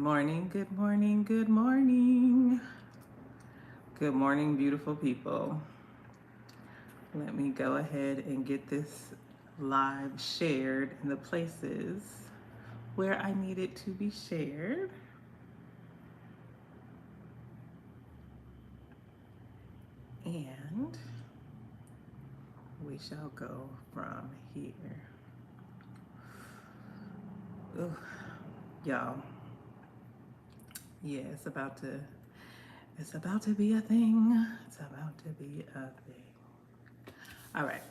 morning, good morning, good morning. Good morning, beautiful people. Let me go ahead and get this live shared in the places where I need it to be shared. And we shall go from here. Ooh, y'all. Yeah, it's about to be a thing. It's about to be a thing. All right.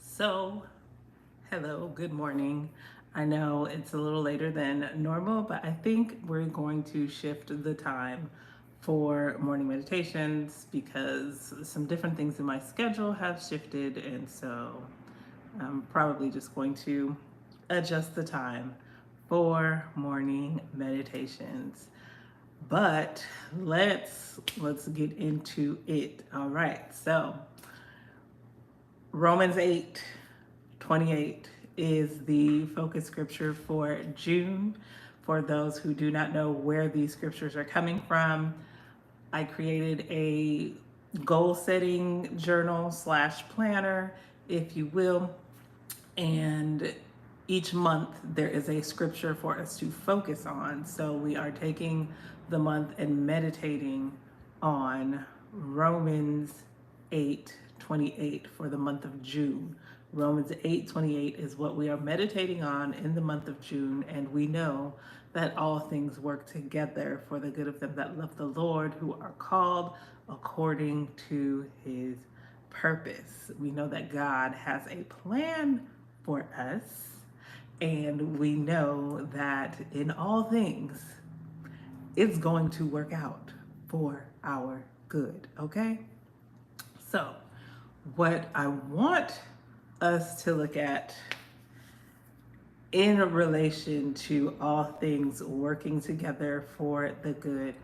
So, hello, good morning. I know it's a little later than normal, but I think we're going to shift the time for morning meditations because some different things in my schedule have shifted, and so I'm probably just going to adjust the time for morning meditations. But let's get into it. All right. So, Romans 8:28 is the focus scripture for June. For those who do not know where these scriptures are coming from, I created a goal setting journal slash planner, if you will. And each month there is a scripture for us to focus on. So we are taking the month and meditating on Romans 8:28 for the month of June. Romans 8:28 is what we are meditating on in the month of June, and we know that all things work together for the good of them that love the Lord, who are called according to his purpose. We know that God has a plan for us, and we know that in all things, it's going to work out for our good, okay? So, what I want us to look at in relation to all things working together for the good.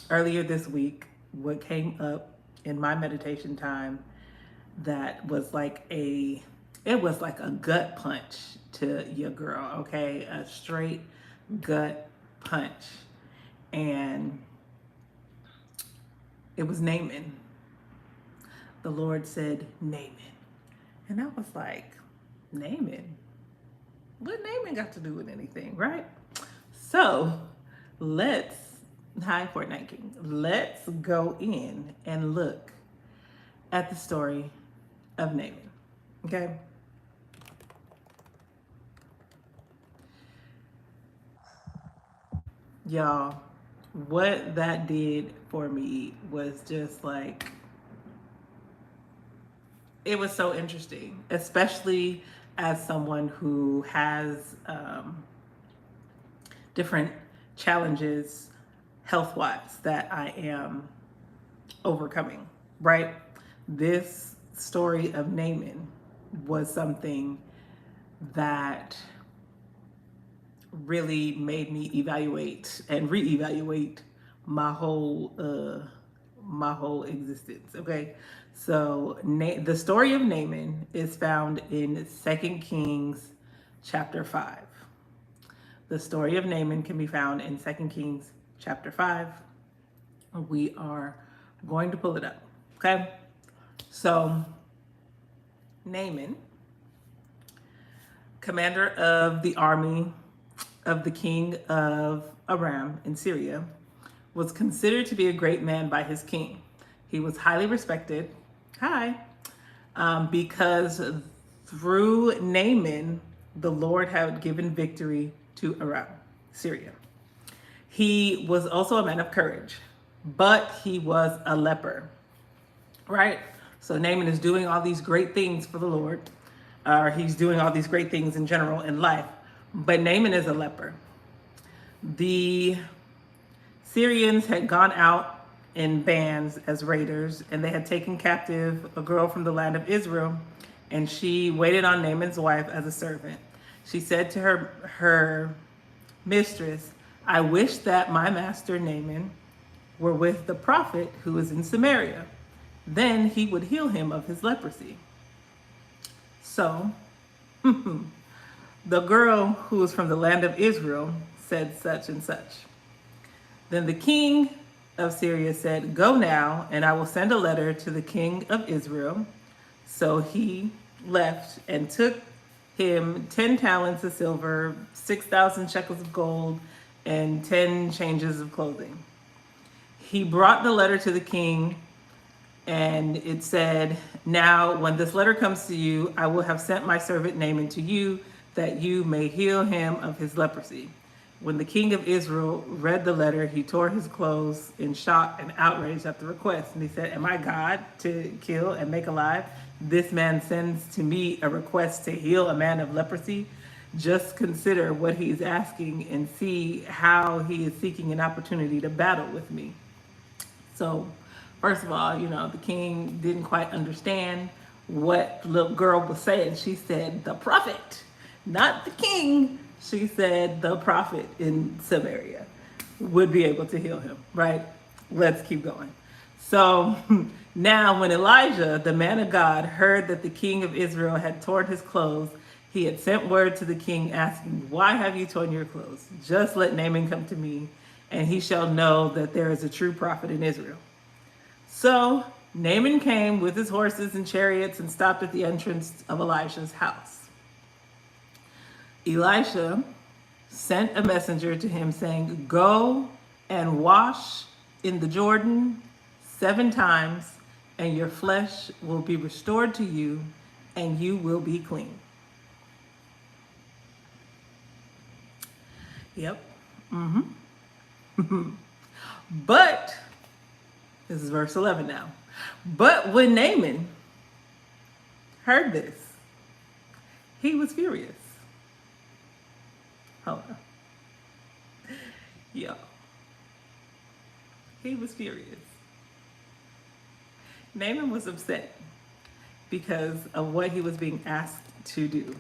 Earlier this week, what came up in my meditation time that was like it was like a gut punch to your girl, okay? A straight gut punch. And it was Naaman. The Lord said, Naaman. And I was like, Naaman? What Naaman got to do with anything, right? So hi Fortnite King, let's go in and look at the story of Naaman, okay? Y'all, what that did for me was just like, it was so interesting, especially as someone who has different challenges health wise that I am overcoming, right? This story of Naaman was something that really made me evaluate and reevaluate my whole existence. Okay, so the story of Naaman is found in 2 Kings chapter 5. The story of Naaman can be found in 2 Kings chapter 5. We are going to pull it up. Okay, so Naaman, commander of the army of the king of Aram in Syria, was considered to be a great man by his king. He was highly respected, because through Naaman, the Lord had given victory to Aram, Syria. He was also a man of courage, but he was a leper, right? So Naaman is doing all these great things for the Lord, or he's doing all these great things in general in life, but Naaman is a leper. The Syrians had gone out in bands as raiders, and they had taken captive a girl from the land of Israel, and she waited on Naaman's wife as a servant. She said to her mistress, I wish that my master Naaman were with the prophet who is in Samaria. Then he would heal him of his leprosy. So The girl who was from the land of Israel said such and such. Then the king of Syria said, Go now, and I will send a letter to the king of Israel. So he left and took him 10 talents of silver, 6,000 shekels of gold, and 10 changes of clothing. He brought the letter to the king, and it said, Now, when this letter comes to you, I will have sent my servant Naaman to you, that you may heal him of his leprosy. When the king of Israel read the letter, he tore his clothes in shock and outrage at the request. And he said, Am I God to kill and make alive? This man sends to me a request to heal a man of leprosy. Just consider what he's asking and see how he is seeking an opportunity to battle with me. So, first of all, the king didn't quite understand what the little girl was saying. She said, the prophet, not the king. She said the prophet in Samaria would be able to heal him, right? Let's keep going. So now when Elijah, the man of God, heard that the king of Israel had torn his clothes, he had sent word to the king asking, Why have you torn your clothes? Just let Naaman come to me, and he shall know that there is a true prophet in Israel. So Naaman came with his horses and chariots and stopped at the entrance of Elisha's house. Elisha sent a messenger to him saying, Go and wash in the Jordan 7 times, and your flesh will be restored to you, and you will be clean. Yep. But, this is verse 11 now. But when Naaman heard this, he was furious. Hold on. Yeah. He was furious. Naaman was upset because of what he was being asked to do.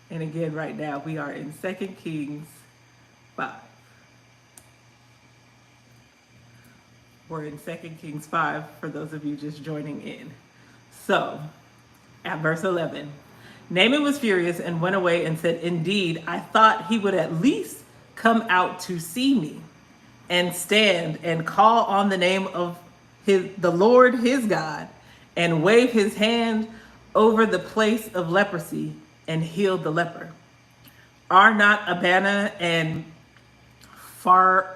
And again, right now, we are in 2 Kings 5. We're in 2 Kings 5 for those of you just joining in. So, at verse 11, Naaman was furious and went away and said, Indeed, I thought he would at least come out to see me and stand and call on the name of the Lord his God and wave his hand over the place of leprosy and heal the leper. Are not Abana and Pharpar,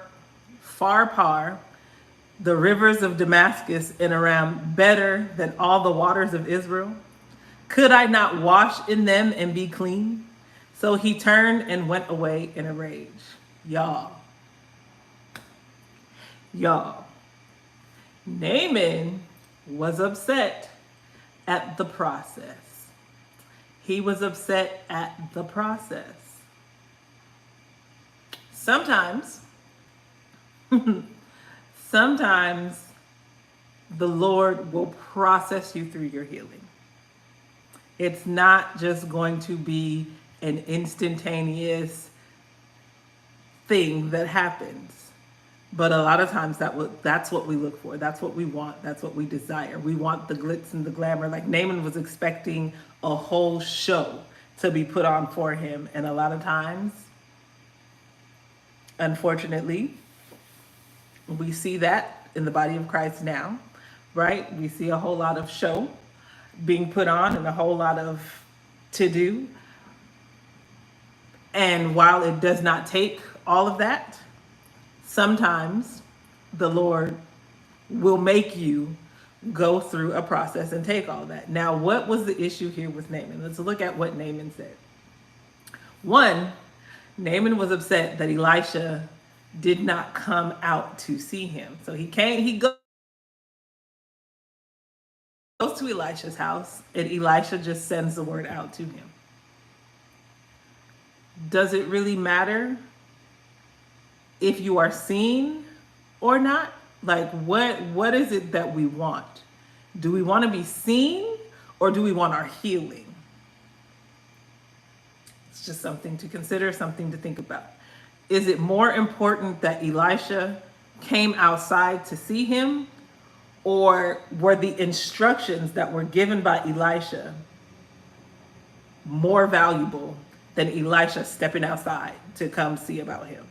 the rivers of Damascus and Aram, better than all the waters of Israel? Could I not wash in them and be clean? So he turned and went away in a rage. Y'all. Naaman was upset at the process. He was upset at the process. Sometimes the Lord will process you through your healing. It's not just going to be an instantaneous thing that happens. But a lot of times that's what we look for. That's what we want. That's what we desire. We want the glitz and the glamour. Like Naaman was expecting a whole show to be put on for him. And a lot of times, unfortunately, we see that in the body of Christ now, right? We see a whole lot of show being put on and a whole lot of to do. And while it does not take all of that, sometimes the Lord will make you go through a process and take all that. Now, what was the issue here with Naaman? Let's look at what Naaman said. One, Naaman was upset that Elisha did not come out to see him. So he goes to Elisha's house, and Elisha just sends the word out to him. Does it really matter if you are seen or not? Like, what is it that we want? Do we want to be seen, or do we want our healing? It's just something to consider, something to think about. Is it more important that Elisha came outside to see him, or were the instructions that were given by Elisha more valuable than Elisha stepping outside to come see about him.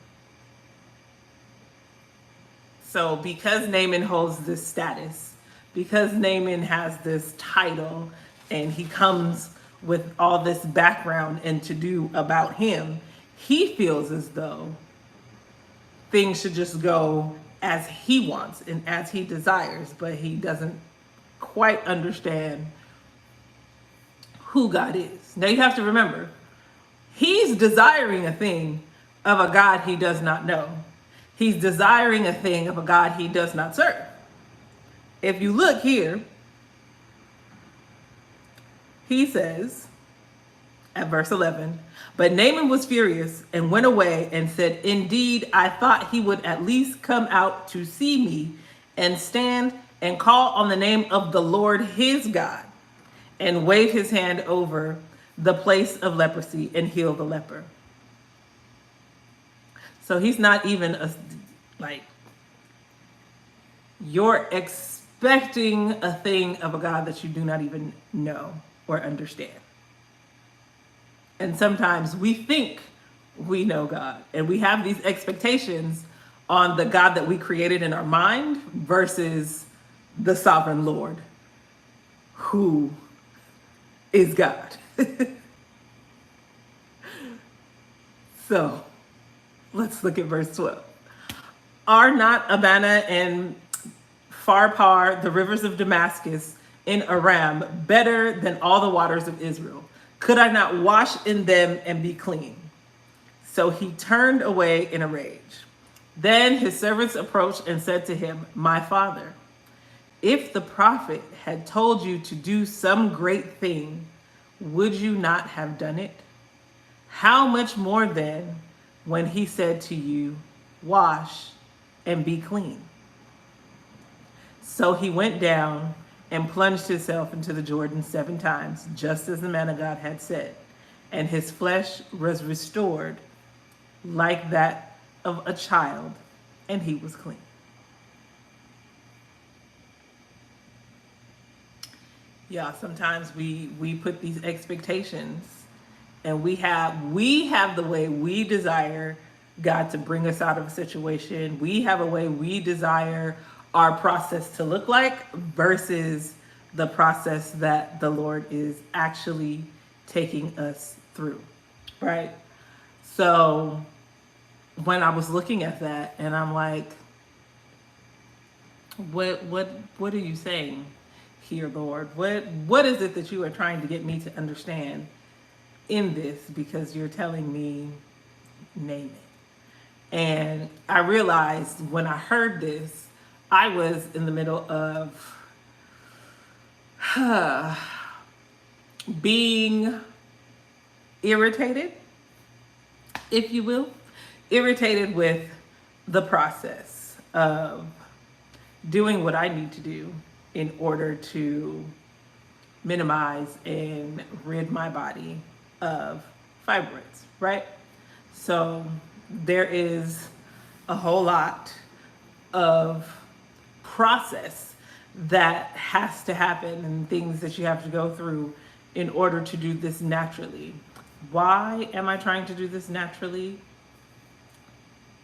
So because Naaman holds this status, because Naaman has this title, and he comes with all this background and to do about him, he feels as though things should just go as he wants and as he desires, but he doesn't quite understand who God is. Now you have to remember, he's desiring a thing of a God he does not know. He's desiring a thing of a God he does not serve. If you look here, he says at verse 11, but Naaman was furious and went away and said, indeed, I thought he would at least come out to see me and stand and call on the name of the Lord his God and wave his hand over the place of leprosy and heal the leper. So he's not even you're expecting a thing of a God that you do not even know or understand. And sometimes we think we know God and we have these expectations on the God that we created in our mind versus the sovereign Lord, who is God. So let's look at verse 12. Are not Abana and Pharpar, the rivers of Damascus in Aram, better than all the waters of Israel? Could I not wash in them and be clean? So he turned away in a rage. Then his servants approached and said to him, my father, if the prophet had told you to do some great thing, would you not have done it? How much more then when he said to you, wash and be clean? So he went down and plunged himself into the Jordan 7 times, just as the man of God had said. And his flesh was restored like that of a child, and he was clean. Yeah, sometimes we put these expectations, and we have the way we desire God to bring us out of a situation. We have a way we desire our process to look like versus the process that the Lord is actually taking us through, right? So when I was looking at that, and I'm like, what are you saying here, Lord? What is it that you are trying to get me to understand in this? Because you're telling me, name it. And I realized when I heard this, I was in the middle of being irritated, if you will, irritated with the process of doing what I need to do in order to minimize and rid my body of fibroids, right? So there is a whole lot of process that has to happen and things that you have to go through in order to do this naturally. Why am I trying to do this naturally?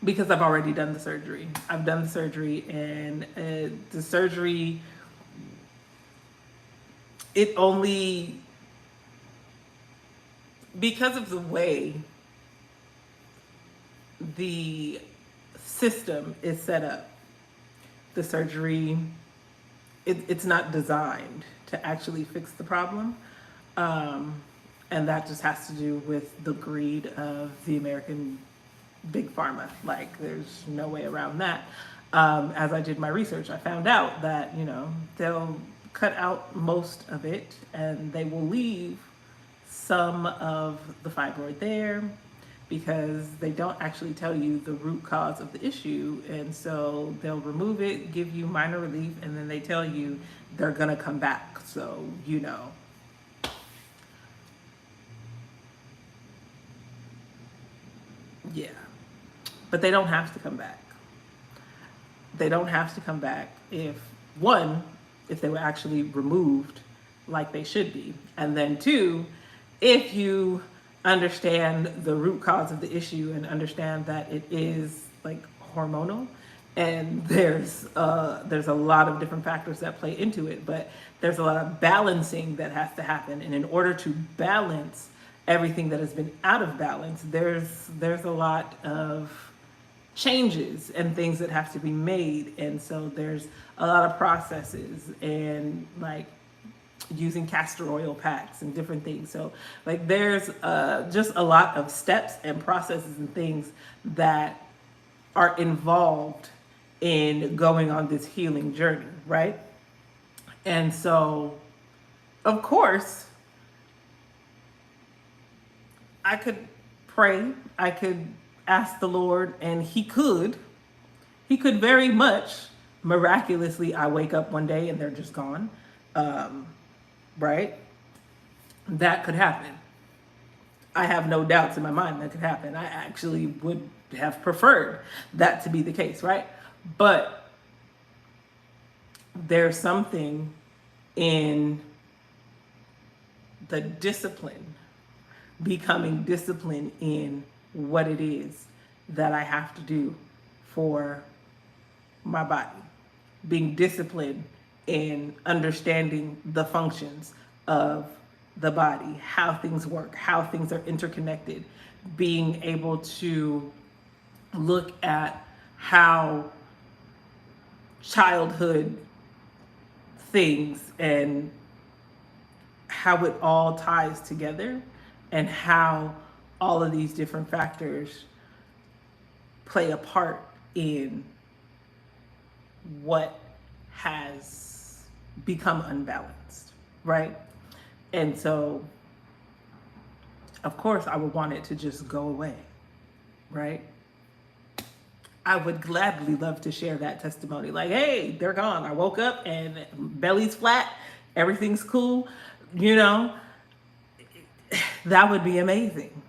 Because I've already done the surgery. I've done the surgery, and the surgery, it only, because of the way the system is set up, the surgery, it's not designed to actually fix the problem. And that just has to do with the greed of the American big pharma. Like, there's no way around that. As I did my research, I found out that, they'll cut out most of it and they will leave some of the fibroid there because they don't actually tell you the root cause of the issue. And so they'll remove it, give you minor relief, and then they tell you they're gonna come back. So, yeah, but they don't have to come back. They don't have to come back if they were actually removed like they should be. And then 2, if you understand the root cause of the issue and understand that it is like hormonal, and there's a lot of different factors that play into it, but there's a lot of balancing that has to happen, and in order to balance everything that has been out of balance, there's a lot of changes and things that have to be made, and so there's a lot of processes and like using castor oil packs and different things. So like there's just a lot of steps and processes and things that are involved in going on this healing journey, right? And so, of course, I could pray, I could ask the Lord, and he could very much miraculously, I wake up one day and they're just gone, right? That could happen. I have no doubts in my mind that could happen. I actually would have preferred that to be the case, right? But there's something in the discipline, becoming disciplined in what it is that I have to do for my body, being disciplined in understanding the functions of the body, how things work, how things are interconnected, being able to look at how childhood things and how it all ties together, and how all of these different factors play a part in what has become unbalanced, right? And so, of course, I would want it to just go away, right? I would gladly love to share that testimony. Like, hey, they're gone. I woke up and belly's flat, everything's cool. You know, that would be amazing.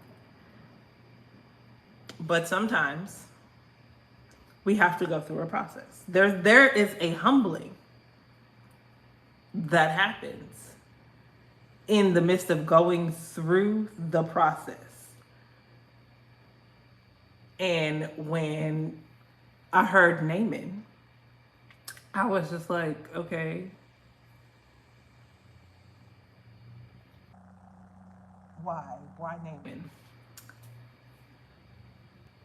But sometimes we have to go through a process. There is a humbling that happens in the midst of going through the process. And when I heard Naaman, I was just like, okay, why? Why Naaman?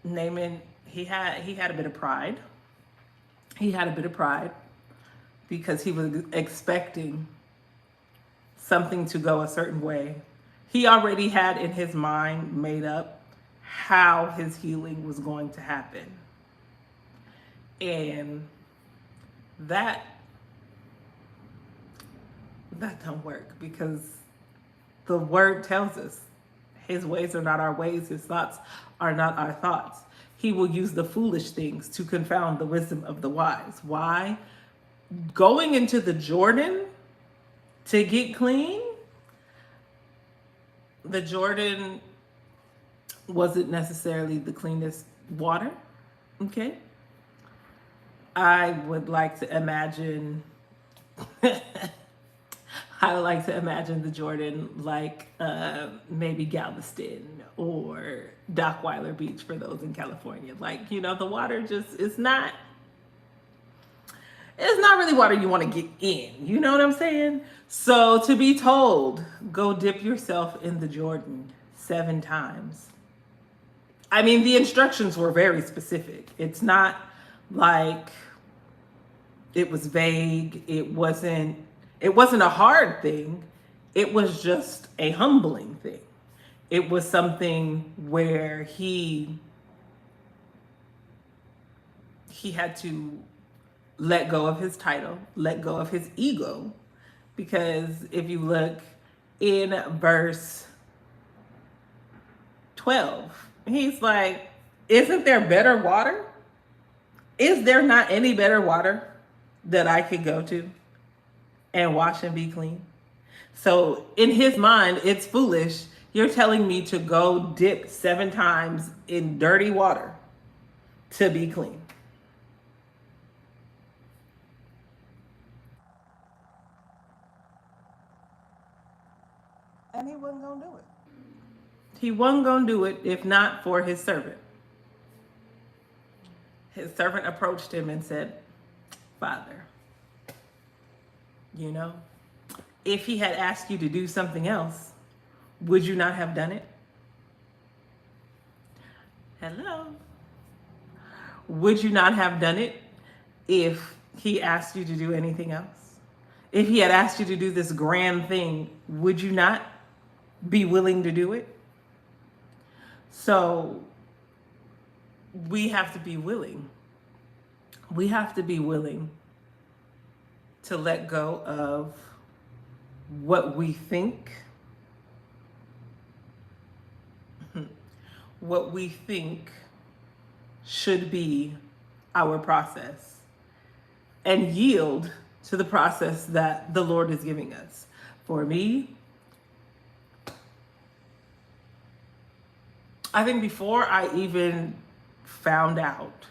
Naaman, he had a bit of pride. He had a bit of pride because he was expecting something to go a certain way. He already had in his mind made up how his healing was going to happen. And that that don't work, because the word tells us his ways are not our ways, his thoughts are not our thoughts. He will use the foolish things to confound the wisdom of the wise. Why? Going into the Jordan to get clean, the Jordan wasn't necessarily the cleanest water. Okay. I would like to imagine I would like to imagine the Jordan like maybe Galveston or Dockweiler Beach for those in California. Like, the water just it's not really water you want to get in. You know what I'm saying? So to be told, go dip yourself in the Jordan 7 times. I mean, the instructions were very specific. It's not like it was vague. It wasn't a hard thing. It was just a humbling thing. It was something where he had to let go of his title, let go of his ego, because if you look in verse 12, he's like, isn't there better water? Is there not any better water that I could go to and wash and be clean? So in his mind, it's foolish. You're telling me to go dip 7 times in dirty water to be clean. And he wasn't going to do it. He wasn't going to do it if not for his servant. His servant approached him and said, Father, you know, if he had asked you to do something else, would you not have done it? Hello. Would you not have done it if he asked you to do anything else? If he had asked you to do this grand thing, would you not be willing to do it? So we have to be willing. We have to be willing to let go of what we think, should be our process, and yield to the process that the Lord is giving us. For me, I think before I found out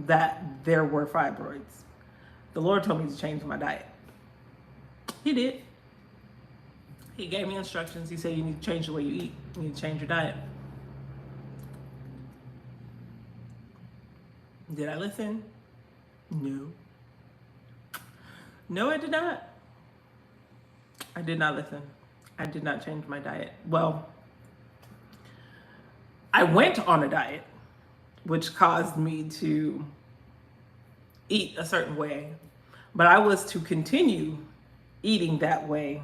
that there were fibroids, the Lord told me to change my diet. He did. He gave me instructions. He said, you need to change the way you eat. You need to change your diet. Did I listen? No. No, I did not. I did not listen. I did not change my diet. Well, I went on a diet, which caused me to eat a certain way, but I was to continue eating that way,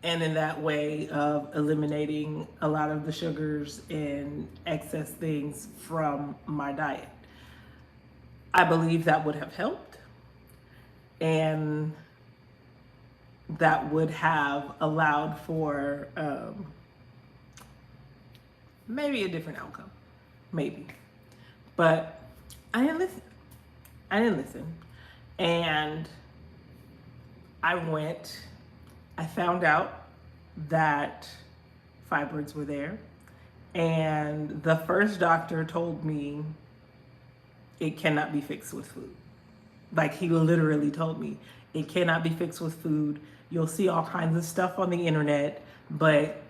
and in that way of eliminating a lot of the sugars and excess things from my diet. I believe that would have helped, and that would have allowed for maybe a different outcome, maybe. But I didn't listen. And I found out that fibroids were there. And the first doctor told me it cannot be fixed with food. Like, he literally told me it cannot be fixed with food. You'll see all kinds of stuff on the internet, but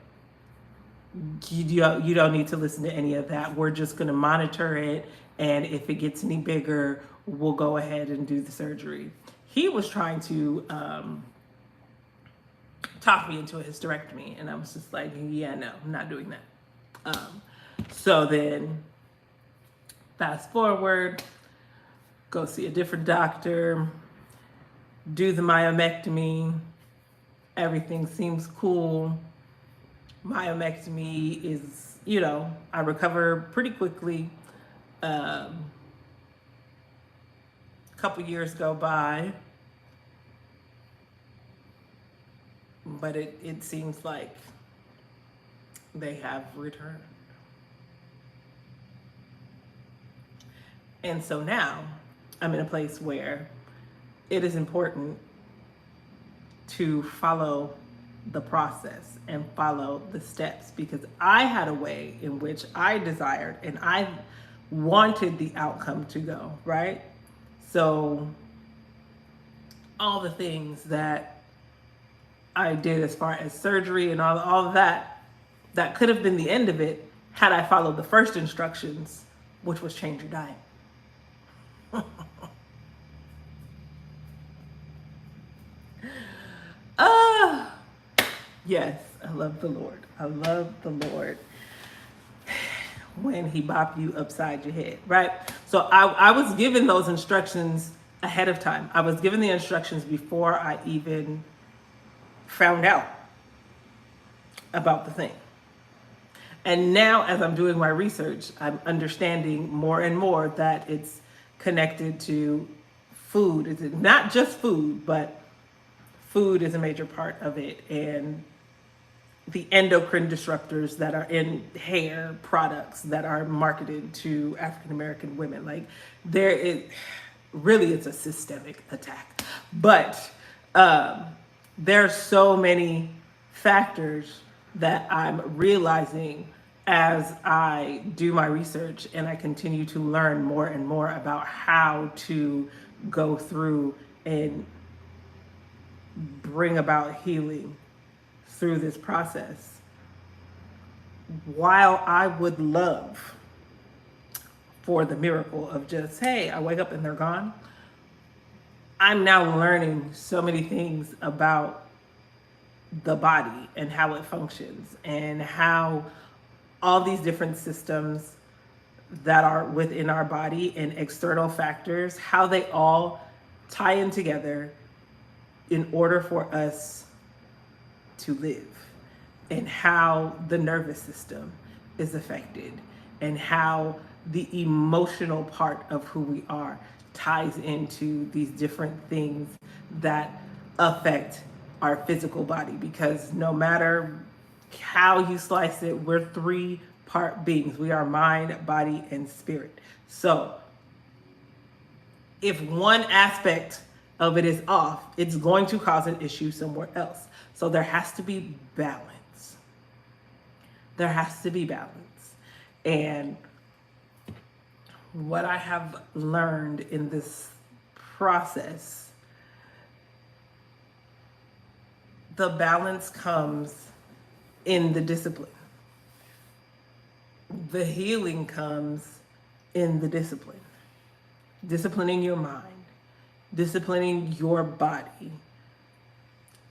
you don't need to listen to any of that. We're just going to monitor it, and if it gets any bigger, we'll go ahead and do the surgery. He was trying to talk me into a hysterectomy, and I was just like, yeah, no, I'm not doing that. So then fast forward, go see a different doctor, do the myomectomy. Everything seems cool. Myomectomy is, I recover pretty quickly. A couple years go by, but it seems like they have returned. And so now I'm in a place where it is important to follow the process and follow the steps, because I had a way in which I desired and I wanted the outcome to go, right? So all the things that I did as far as surgery and all of that could have been the end of it had I followed the first instructions, which was change your diet. Yes, I love the Lord. I love the Lord when he bop you upside your head, right? So I was given those instructions ahead of time. I was given the instructions before I even found out about the thing. And now, as I'm doing my research, I'm understanding more and more that it's connected to food. It's not just food, but food is a major part of it. And the endocrine disruptors that are in hair products that are marketed to African-American women. Like, it's a systemic attack. But there are so many factors that I'm realizing as I do my research and I continue to learn more and more about how to go through and bring about healing through this process. While I would love for the miracle of just, hey, I wake up and they're gone, I'm now learning so many things about the body and how it functions and how all these different systems that are within our body and external factors, how they all tie in together in order for us to live, and how the nervous system is affected, and how the emotional part of who we are ties into these different things that affect our physical body. Because no matter how you slice it, we're three-part beings. We are mind, body, and spirit. So if one aspect of it is off, it's going to cause an issue somewhere else. So there has to be balance. There has to be balance. And what I have learned in this process, the balance comes in the discipline. The healing comes in the discipline. Disciplining your mind, disciplining your body.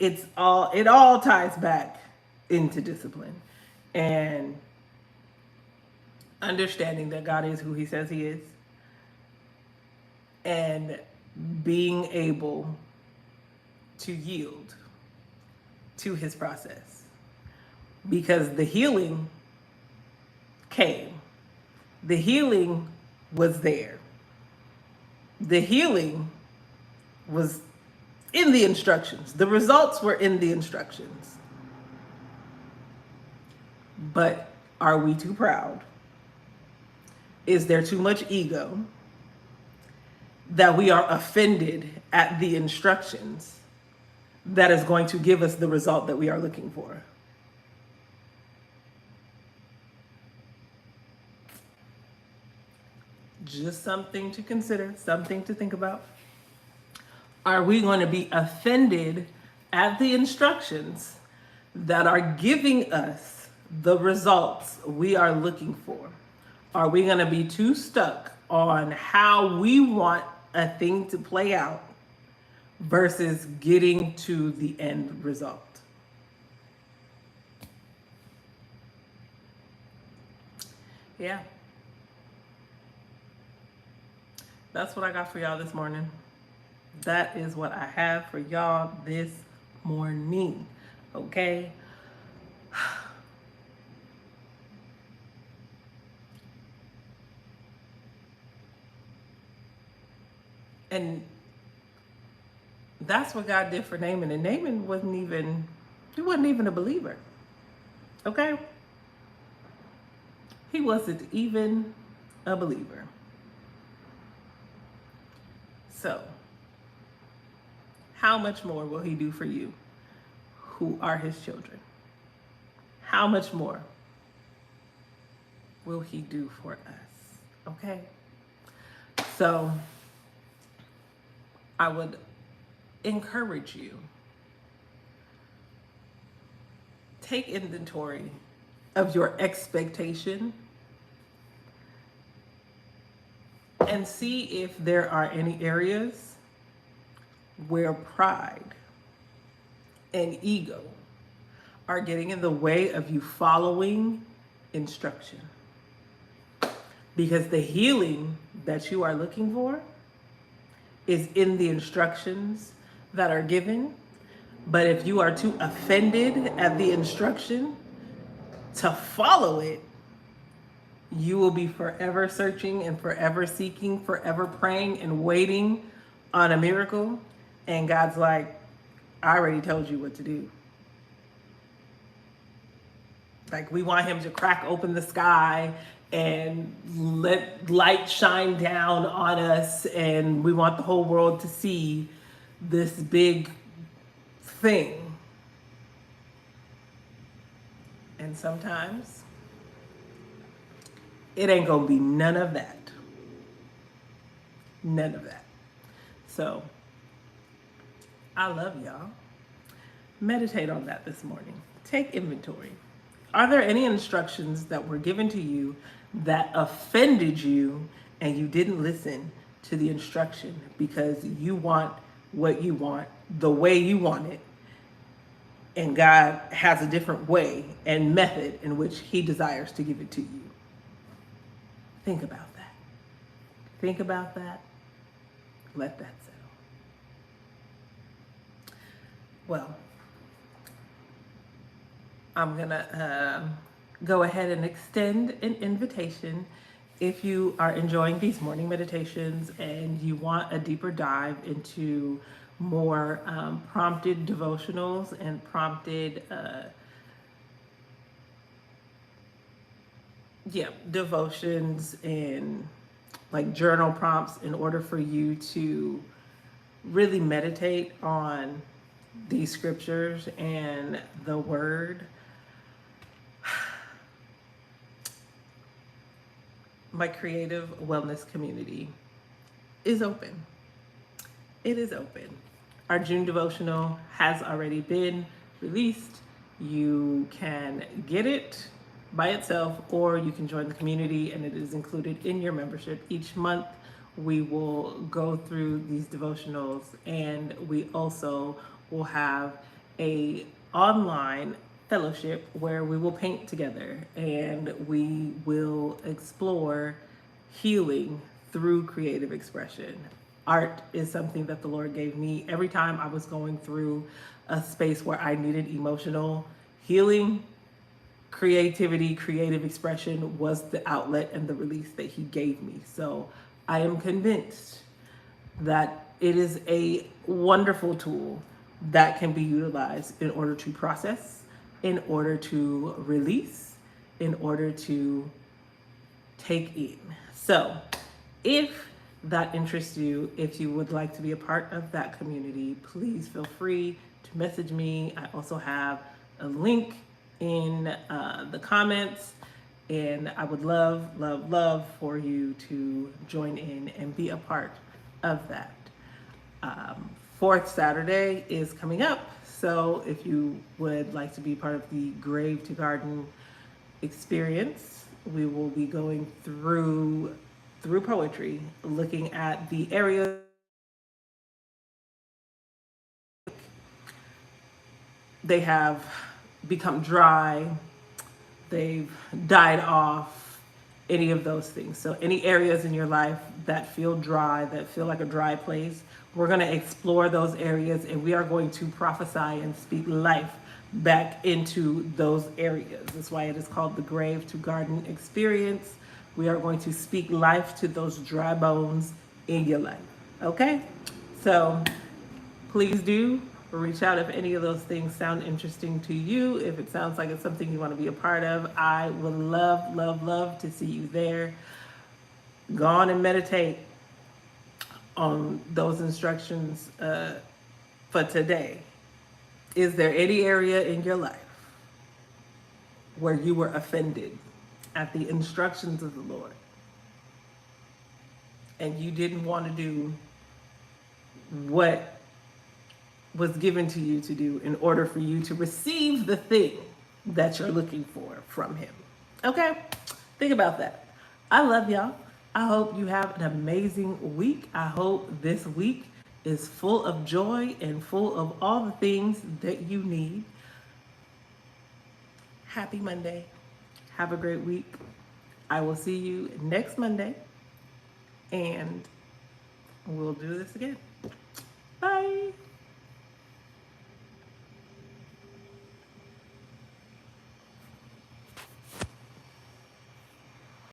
It all ties back into discipline. And understanding that God is who he says he is, and being able to yield to his process. Because the healing came. The healing was there. The healing was in the instructions. The results were in the instructions. But are we too proud? Is there too much ego that we are offended at the instructions that is going to give us the result that we are looking for? Just something to consider, something to think about. Are we going to be offended at the instructions that are giving us the results we are looking for? Are we going to be too stuck on how we want a thing to play out versus getting to the end result? Yeah. That's what I got for y'all this morning. That is what I have for y'all this morning. Okay? And that's what God did for Naaman. And Naaman wasn't even a believer. Okay? He wasn't even a believer. So, how much more will he do for you who are his children? How much more will he do for us? Okay? So, I would encourage you, take inventory of your expectation and see if there are any areas where pride and ego are getting in the way of you following instruction. Because the healing that you are looking for is in the instructions that are given. But if you are too offended at the instruction to follow it, you will be forever searching and forever seeking, forever praying and waiting on a miracle. And God's like, I already told you what to do. Like, we want him to crack open the sky and let light shine down on us, and we want the whole world to see this big thing. And sometimes it ain't gonna be none of that. None of that. So I love y'all. Meditate on that this morning. Take inventory. Are there any instructions that were given to you that offended you and you didn't listen to the instruction because you want what you want the way you want it, and God has a different way and method in which He desires to give it to you? Think about that. Think about that. Let that settle. Well, I'm gonna go ahead and extend an invitation. If you are enjoying these morning meditations and you want a deeper dive into more prompted devotionals and prompted devotions and like journal prompts in order for you to really meditate on these scriptures and the word, my creative wellness community is open. It is open. Our June devotional has already been released. You can get it by itself, or you can join the community, and it is included in your membership. Each month we will go through these devotionals, and we also will have a online fellowship where we will paint together and we will explore healing through creative expression. Art is something that the Lord gave me every time I was going through a space where I needed emotional healing. Creativity, creative expression was the outlet and the release that He gave me. So I am convinced that it is a wonderful tool that can be utilized in order to process, in order to release, in order to take in. So if that interests you, if you would like to be a part of that community, please feel free to message me. I also have a link in the comments, and I would love for you to join in and be a part of that. Fourth Saturday is coming up, so if you would like to be part of the Grave to Garden experience, we will be going through poetry, looking at the areas they have become dry, they've died off, any of those things. So any areas in your life that feel dry, that feel like a dry place, we're going to explore those areas, and we are going to prophesy and speak life back into those areas. That's why it is called the Grave to Garden experience. We are going to speak life to those dry bones in your life. Okay? So please do reach out if any of those things sound interesting to you. If it sounds like it's something you want to be a part of, I would love to see you there. Go on and meditate on those instructions for today. Is there any area in your life where you were offended at the instructions of the Lord and you didn't want to do what was given to you to do in order for you to receive the thing that you're looking for from Him? Okay? Think about that. I love y'all. I hope you have an amazing week. I hope this week is full of joy and full of all the things that you need. Happy Monday. Have a great week. I will see you next Monday, and we'll do this again.